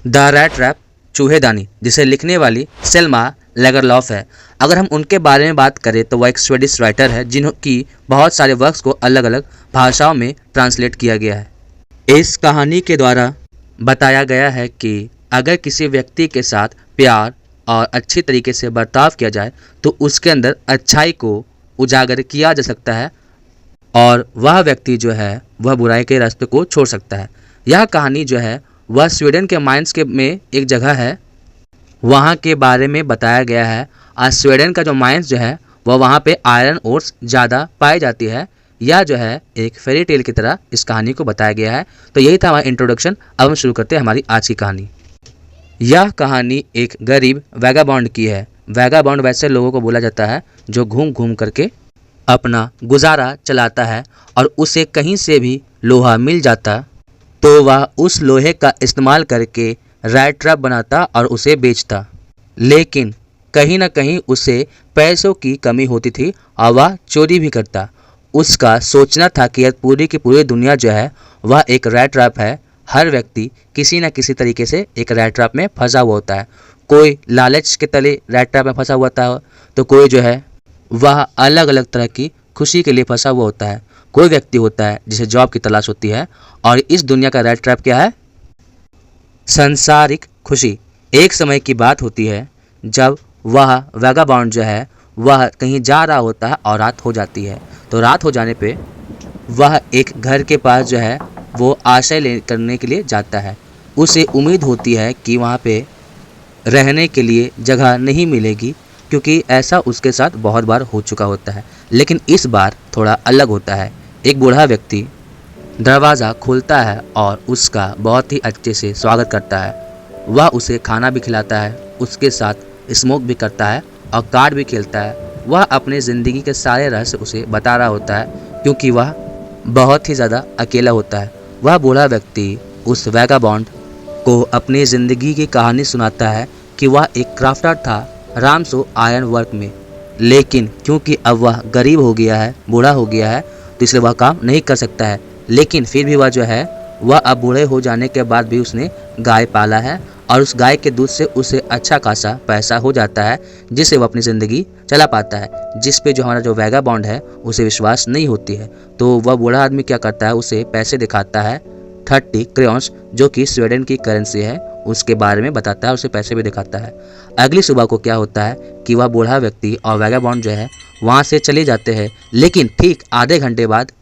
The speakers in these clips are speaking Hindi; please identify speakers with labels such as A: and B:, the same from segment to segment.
A: द रैट रैप चूहेदानी, जिसे लिखने वाली सेल्मा लेगरलॉफ है। अगर हम उनके बारे में बात करें तो वह एक स्वीडिश राइटर है जिनकी बहुत सारे वर्क्स को अलग अलग भाषाओं में ट्रांसलेट किया गया है। इस कहानी के द्वारा बताया गया है कि अगर किसी व्यक्ति के साथ प्यार और अच्छी तरीके से बर्ताव किया जाए तो उसके अंदर अच्छाई को उजागर किया जा सकता है और वह व्यक्ति जो है वह बुराई के रास्ते को छोड़ सकता है। यह कहानी जो है वह स्वीडन के माइंस के में एक जगह है, वहाँ के बारे में बताया गया है। और स्वीडन का जो माइंस जो है वह वहाँ पे आयरन ओर्स ज़्यादा पाई जाती है। यह जो है एक फेरी टेल की तरह इस कहानी को बताया गया है। तो यही था हमारा इंट्रोडक्शन। अब हम शुरू करते हैं हमारी आज की कहानी। यह कहानी एक गरीब वैगाबॉन्ड की है। वैगाबॉन्ड वैसे लोगों को बोला जाता है जो घूम घूम करके अपना गुजारा चलाता है और उसे कहीं से भी लोहा मिल जाता तो वह उस लोहे का इस्तेमाल करके रैट ट्रैप बनाता और उसे बेचता। लेकिन कहीं ना कहीं उसे पैसों की कमी होती थी और वह चोरी भी करता। उसका सोचना था कि यह पूरी की पूरी दुनिया जो है वह एक रैट ट्रैप है। हर व्यक्ति किसी न किसी तरीके से एक रैट ट्रैप में फंसा हुआ होता है। कोई लालच के तले रैट ट्रैप में फंसा हुआ था तो कोई जो है वह अलग अलग तरह की खुशी के लिए फंसा हुआ होता है। कोई व्यक्ति होता है जिसे जॉब की तलाश होती है और इस दुनिया का रैट ट्रैप क्या है? सांसारिक खुशी। एक समय की बात होती है जब वह वैगाबॉन्ड जो है वह कहीं जा रहा होता है और रात हो जाती है। तो रात हो जाने पे वह एक घर के पास जो है वो आश्रय करने के लिए जाता है। उसे उम्मीद होती है कि वहाँ पे रहने के लिए जगह नहीं मिलेगी क्योंकि ऐसा उसके साथ बहुत बार हो चुका होता है। लेकिन इस बार थोड़ा अलग होता है। एक बूढ़ा व्यक्ति दरवाज़ा खोलता है और उसका बहुत ही अच्छे से स्वागत करता है। वह उसे खाना भी खिलाता है, उसके साथ स्मोक भी करता है और कार्ड भी खेलता है। वह अपनी ज़िंदगी के सारे रहस्य उसे बता रहा होता है क्योंकि वह बहुत ही ज़्यादा अकेला होता है। वह बूढ़ा व्यक्ति उस वैगाबॉन्ड को अपनी ज़िंदगी की कहानी सुनाता है कि वह एक क्राफ्टर था रामसो आयरन वर्क में। लेकिन क्योंकि अब वह गरीब हो गया है, बूढ़ा हो गया है, तो इसलिए वह काम नहीं कर सकता है। लेकिन फिर भी वह जो है वह अब बूढ़े हो जाने के बाद भी उसने गाय पाला है और उस गाय के दूध से उसे अच्छा खासा पैसा हो जाता है जिससे वह अपनी ज़िंदगी चला पाता है। जिस पे जो हमारा जो वैगाबॉन्ड है उसे विश्वास नहीं होती है। तो वह बूढ़ा आदमी क्या करता है, उसे पैसे दिखाता है 30 क्रेयॉन्स जो कि स्वीडन की करेंसी है, उसके बारे में बताता है, उसे पैसे भी दिखाता है। अगली सुबह को क्या होता है कि वह बूढ़ा व्यक्ति और वैगाबॉन्ड जो है वहाँ से चले जाते हैं। लेकिन ठीक आधे घंटे बाद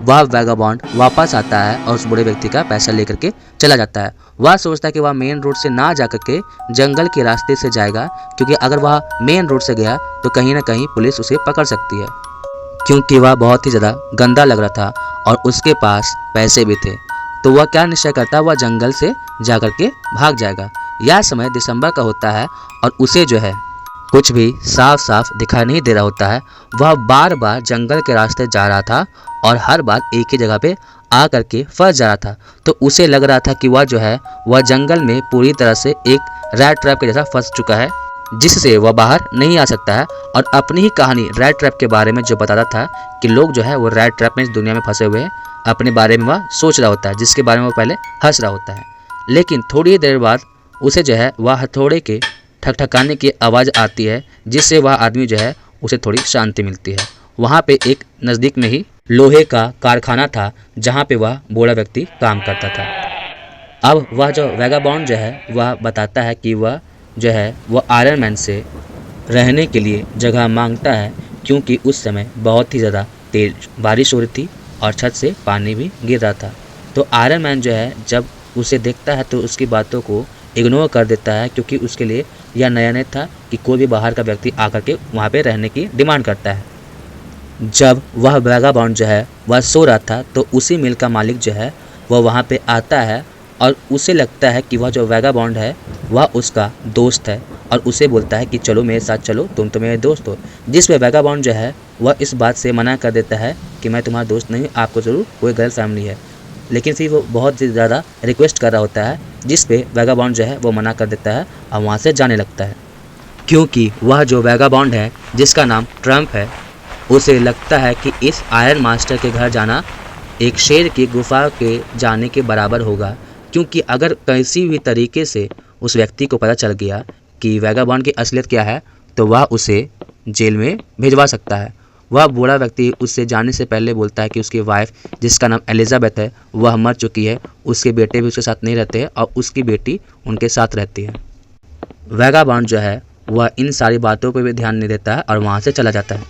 A: वह वैगाबॉन्ड वापस आता है और उस बूढ़े व्यक्ति का पैसा लेकर के चला जाता है। वह सोचता है कि वह मेन रोड से ना जा करके जंगल के रास्ते से जाएगा क्योंकि अगर वह मेन रोड से गया तो कहीं ना कहीं पुलिस उसे पकड़ सकती है क्योंकि वह बहुत ही ज़्यादा गंदा लग रहा था और उसके पास पैसे भी थे। तो वह क्या निश्चय करता है, वह जंगल से जा कर के भाग जाएगा। यह समय दिसंबर का होता है और उसे जो है कुछ भी साफ साफ दिखाई नहीं दे रहा होता है। वह बार बार जंगल के रास्ते जा रहा था और हर बार एक ही जगह पे आ करके फंस जा रहा था। तो उसे लग रहा था कि वह जो है वह जंगल में पूरी तरह से एक रैट ट्रैप के जैसा फंस चुका है जिससे वह बाहर नहीं आ सकता है। और अपनी ही कहानी रैट ट्रैप के बारे में जो बताता था कि लोग जो है वो रैट ट्रैप में इस दुनिया में फंसे हुए हैं, अपने बारे में वह सोच रहा होता है जिसके बारे में वो पहले हंस रहा होता है। लेकिन थोड़ी देर बाद उसे जो है वह हथौड़े के ठकठकाने की आवाज़ आती है जिससे वह आदमी जो है उसे थोड़ी शांति मिलती है। वहाँ पे एक नज़दीक में ही लोहे का कारखाना था जहाँ पे वह बूढ़ा व्यक्ति काम करता था। अब वह जो वैगाबॉन्ड जो है वह बताता है कि वह जो है वह आयरन मैन से रहने के लिए जगह मांगता है क्योंकि उस समय बहुत ही ज़्यादा तेज बारिश हो रही थी और छत से पानी भी गिर रहा था। तो आयरन मैन जो है जब उसे देखता है तो उसकी बातों को इग्नोर कर देता है क्योंकि उसके लिए यह नया नहीं था कि कोई भी बाहर का व्यक्ति आकर के वहाँ पे रहने की डिमांड करता है। जब वह वैगाबॉन्ड जो है वह सो रहा था तो उसी मिल का मालिक जो है वह वहाँ पे आता है और उसे लगता है कि वह जो वैगाबॉन्ड है वह उसका दोस्त है और उसे बोलता है कि चलो मेरे साथ चलो, तुम तो मेरे दोस्त हो। जिस पे वैगाबॉन्ड जो है वह इस बात से मना कर देता है कि मैं तुम्हारा दोस्त नहीं, आपको ज़रूर कोई गलत फैमिली है। लेकिन फिर वो बहुत ज़्यादा रिक्वेस्ट कर रहा होता है जिस पे वैगाबॉन्ड जो है वो मना कर देता है और वहाँ से जाने लगता है क्योंकि वह जो वैगाबॉन्ड है जिसका नाम ट्रम्प है उसे लगता है कि इस आयरन मास्टर के घर जाना एक शेर की गुफा के जाने के बराबर होगा क्योंकि अगर किसी भी तरीके से उस व्यक्ति को पता चल गया कि वैगाबॉन्ड की असलियत क्या है तो वह उसे जेल में भिजवा सकता है। वह बूढ़ा व्यक्ति उससे जाने से पहले बोलता है कि उसकी वाइफ जिसका नाम एलिजाबेथ है वह मर चुकी है, उसके बेटे भी उसके साथ नहीं रहते हैं और उसकी बेटी उनके साथ रहती है। वैगाबॉन्ड जो है वह इन सारी बातों पर भी ध्यान नहीं देता है और वहाँ से चला जाता है।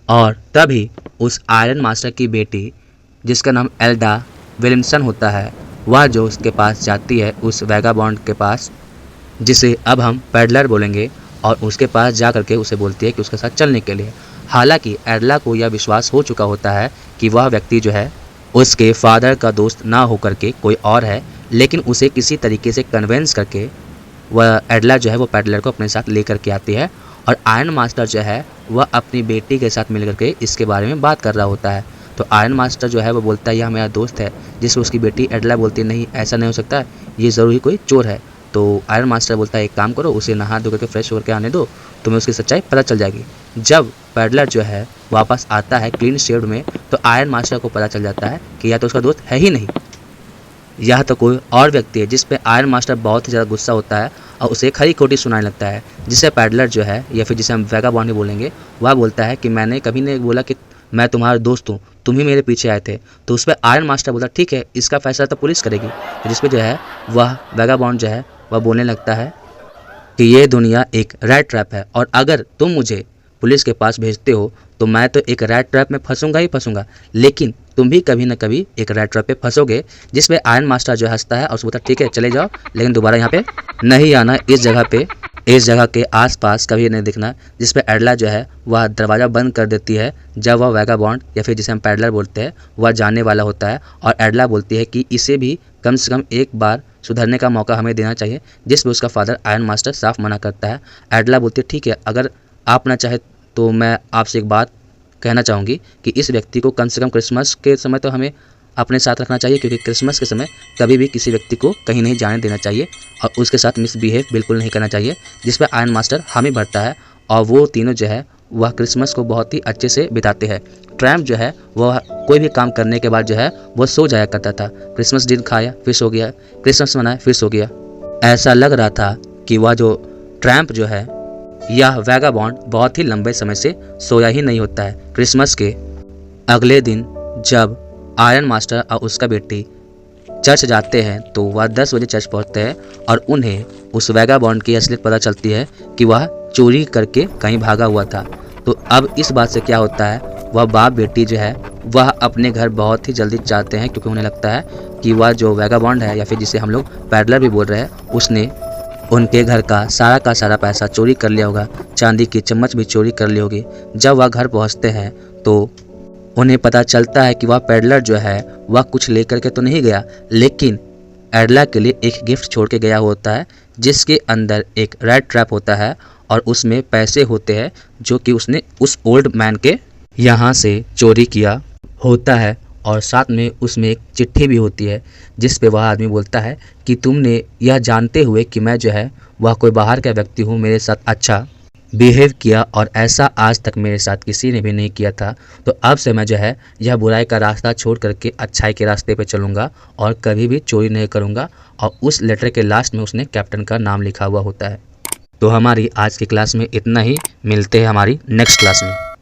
A: और तभी उस आयरन मास्टर की बेटी जिसका नाम एल्डा विलियमसन होता है वह जो उसके पास जाती है उस वैगाबॉन्ड के पास, जिसे अब हम पैडलर बोलेंगे, और उसके पास जा करके उसे बोलती है कि उसके साथ चलने के लिए। हालांकि एल्डा को यह विश्वास हो चुका होता है कि वह व्यक्ति जो है उसके फादर का दोस्त ना होकर के कोई और है, लेकिन उसे किसी तरीके से कन्विंस करके वह एल्डा जो है वो पैडलर को अपने साथ लेकर के आती है। और आयरन मास्टर जो है वह अपनी बेटी के साथ मिलकर के इसके बारे में बात कर रहा होता है। तो आयरन मास्टर जो है वो बोलता है यह मेरा दोस्त है, जिसको उसकी बेटी एल्डा बोलती है नहीं ऐसा नहीं हो सकता, ये ज़रूर कोई चोर है। तो आयरन मास्टर बोलता है एक काम करो, उसे नहा धो करके फ्रेश होकर आने दो, तुम्हें उसकी सच्चाई पता चल जाएगी। जब पैडलर जो है वापस आता है क्लीन शेव्ड में तो आयरन मास्टर को पता चल जाता है कि यह तो उसका दोस्त है ही नहीं, यह तो कोई और व्यक्ति है, जिस पे आयरन मास्टर बहुत ही ज़्यादा गुस्सा होता है और उसे खरी खोटी सुनाने लगता है। जिसे पैडलर जो है या फिर जिसे हम वैगाबॉन्ड ही बोलेंगे वह बोलता है कि मैंने कभी नहीं बोला कि मैं तुम्हारा दोस्त हूँ, तुम ही मेरे पीछे आए थे। तो उस पर आयरन मास्टर बोलता ठीक है इसका फैसला तो पुलिस करेगी। तो जिस पे जो है वह वैगाबॉन्ड जो है वह बोलने लगता है कि ये दुनिया एक रैट ट्रैप है और अगर तुम मुझे पुलिस के पास भेजते हो तो मैं तो एक रैट ट्रैप में फंसूंगा ही फंसूंगा, लेकिन तुम भी कभी ना कभी एक रैट ट्रैप पे फंसोगे। जिस पे आयरन मास्टर जो हंसता है और उसको बोलता ठीक है चले जाओ, लेकिन दोबारा यहाँ पे नहीं आना, इस जगह के आसपास कभी नहीं दिखना। जिस पे एल्डा जो है वह दरवाज़ा बंद कर देती है जब वह वैगाबॉन्ड या फिर जिसे हम पैडलर बोलते हैं वह जाने वाला होता है। और एल्डा बोलती है कि इसे भी कम से कम एक बार सुधरने का मौका हमें देना चाहिए, जिस पे उसका फादर आयरन मास्टर साफ मना करता है। एल्डा बोलती है ठीक है अगर आप ना चाहे तो मैं आपसे एक बात कहना चाहूँगी कि इस व्यक्ति को कम से कम क्रिसमस के समय तो हमें अपने साथ रखना चाहिए, क्योंकि क्रिसमस के समय कभी भी किसी व्यक्ति को कहीं नहीं जाने देना चाहिए और उसके साथ मिसबिहेव बिल्कुल नहीं करना चाहिए। जिस पर आयरन मास्टर हामी भरता है और वो तीनों जो है वह क्रिसमस को बहुत ही अच्छे से बिताते हैं। ट्रैम्प जो है वह कोई भी काम करने के बाद जो है वह सो जाया करता था। क्रिसमस दिन खाया फिर सो गया, क्रिसमस मनाया फिर सो गया। ऐसा लग रहा था कि वह जो ट्रैम्प जो है यह वैगाबॉन्ड बहुत ही लंबे समय से सोया ही नहीं होता है। क्रिसमस के अगले दिन जब आयरन मास्टर और उसका बेटी चर्च जाते हैं तो वह 10 बजे चर्च पहुंचते हैं और उन्हें उस वैगाबॉन्ड की असलियत पता चलती है कि वह चोरी करके कहीं भागा हुआ था। तो अब इस बात से क्या होता है, वह बाप बेटी जो है वह अपने घर बहुत ही जल्दी जाते हैं, क्योंकि उन्हें लगता है कि वह जो वैगाबॉन्ड है या फिर जिसे हम लोग पैडलर भी बोल रहे हैं उसने उनके घर का सारा पैसा चोरी कर लिया होगा, चांदी की चम्मच भी चोरी कर ली होगी। जब वह घर पहुंचते हैं तो उन्हें पता चलता है कि वह पैडलर जो है वह कुछ लेकर के तो नहीं गया, लेकिन एल्डा के लिए एक गिफ्ट छोड़ के गया होता है, जिसके अंदर एक रैट ट्रैप होता है और उसमें पैसे होते हैं जो कि उसने उस ओल्ड मैन के यहाँ से चोरी किया होता है। और साथ में उसमें एक चिट्ठी भी होती है जिस पे वह आदमी बोलता है कि तुमने यह जानते हुए कि मैं जो है वह कोई बाहर का व्यक्ति हूँ मेरे साथ अच्छा बिहेव किया और ऐसा आज तक मेरे साथ किसी ने भी नहीं किया था, तो अब से मैं जो है यह बुराई का रास्ता छोड़ करके अच्छाई के रास्ते पे चलूँगा और कभी भी चोरी नहीं करूँगा। और उस लेटर के लास्ट में उसने कैप्टन का नाम लिखा हुआ होता है। तो हमारी आज की क्लास में इतना ही, मिलते हैं हमारी नेक्स्ट क्लास में।